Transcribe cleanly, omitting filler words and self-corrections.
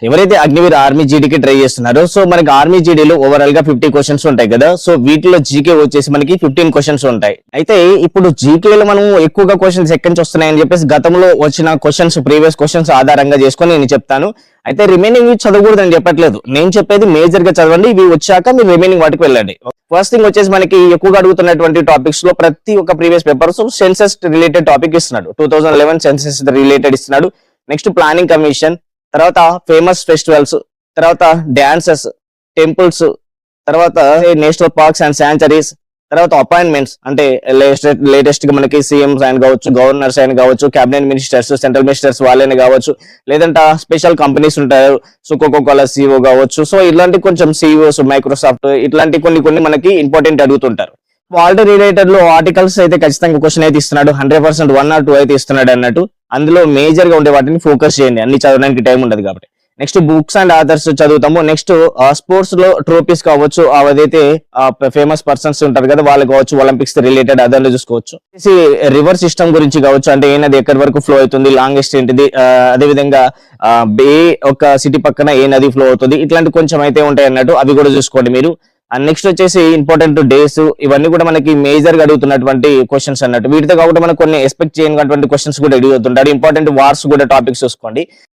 ఎవరైతే Agniveer army జీడీకి try చేస్తున్నారో so మనకి ఆర్మీ జీడీలో ఓవరాల్ గా 50 క్వశ్చన్స్ ఉంటాయి కదా. సో వీటిలో జీకే వచ్చేసి మనకి 15 క్వశ్చన్స్ ఉంటాయి. అయితే ఇప్పుడు జీకేలో మనం ఎక్కువగా క్వశ్చన్స్ ఎక్కడి నుంచి వస్తున్నాయని చెప్పేసి గతంలో వచ్చిన క్వశ్చన్స్ ప్రీవియస్ క్వశ్చన్స్ ఆధారంగా చేసుకొని నేను చెప్తాను. అయితే రిమైనింగ్ చదవకూడదని చెప్పట్లేదు, నేను చెప్పేది మేజర్ గా చదవండి, ఇవి వచ్చాక మీరు రిమైనింగ్ వాటికి వెళ్ళండి. ఫస్ట్ థింగ్ వచ్చేసి మనకి ఎక్కువగా అడుగుతున్నటువంటి టాపిక్స్ లో ప్రతి ఒక్క previous papers census related topic ఇస్తున్నాడు. 2011 సెన్సస్ రిలేటెడ్ ఇస్తున్నాడు. నెక్స్ట్ ప్లానింగ్ కమిషన్, తర్వాత ఫేమస్ ఫెస్టివల్స్, తర్వాత డాన్సెస్, టెంపుల్స్, తర్వాత నేషనల్ పార్క్స్ అండ్ శాంచరీస్, తర్వాత అపాయింట్మెంట్స్ అంటే లేటెస్ట్ గా మనకి సీఎంస్ ఆయన కావచ్చు, గవర్నర్స్ ఆయన కావచ్చు, క్యాబినెట్ మినిస్టర్స్, సెంట్రల్ మినిస్టర్స్ వాళ్ళని కావచ్చు, లేదంటే స్పెషల్ కంపెనీస్ ఉంటారు, సో కోకోకోలా సిఇఓ కావచ్చు. సో ఇలాంటి కొంచెం సిఇఓస్, మైక్రోసాఫ్ట్ ఇట్లాంటి కొన్ని మనకి ఇంపార్టెంట్ అడుగుతుంటారు. వాల్టర్ రిలేటెడ్ లో ఆర్టికల్స్ అయితే ఖచ్చితంగా క్వశ్చన్ అయితే ఇస్తున్నాడు, 100% 1 or 2 అయితే ఇస్తున్నాడు అన్నట్టు. అందులో మేజర్ గా ఉండే వాటిని ఫోకస్ చేయండి, అన్ని చదవడానికి టైం ఉండదు కాబట్టి. నెక్స్ట్ బుక్స్ అండ్ ఆథర్స్ చదువుతాము. నెక్స్ట్ స్పోర్ట్స్ లో ట్రోఫీస్ కావచ్చు, అదైతే ఫేమస్ పర్సన్స్ ఉంటారు కదా వాళ్ళు కావచ్చు, ఒలింపిక్స్ రిలేటెడ్ అదర్లు చూసుకోవచ్చు. రివర్ సిస్టమ్ గురించి కావచ్చు, అంటే ఏ నది ఎక్కడి వరకు ఫ్లో అవుతుంది, లాంగెస్ట్ ఏంటిది, అదే విధంగా ఒక సిటీ పక్కన ఏ నది ఫ్లో అవుతుంది, ఇట్లాంటి కొంచెం అయితే ఉంటాయి అన్నట్టు, అవి కూడా చూసుకోండి మీరు. అండ్ నెక్స్ట్ వచ్చేసి ఇంపార్టెంట్ డేస్, ఇవన్నీ కూడా మనకి మేజర్ గా అడుగుతున్నటువంటి క్వశ్చన్స్ అన్నట్టు. వీటితో కాబట్టి మనకు కొన్ని ఎక్స్పెక్ట్ చేయనటువంటి క్వశ్చన్స్ కూడా అడుగుతుంటారు. ఇంపార్టెంట్ వార్స్ కూడా టాపిక్స్ చూసుకోండి.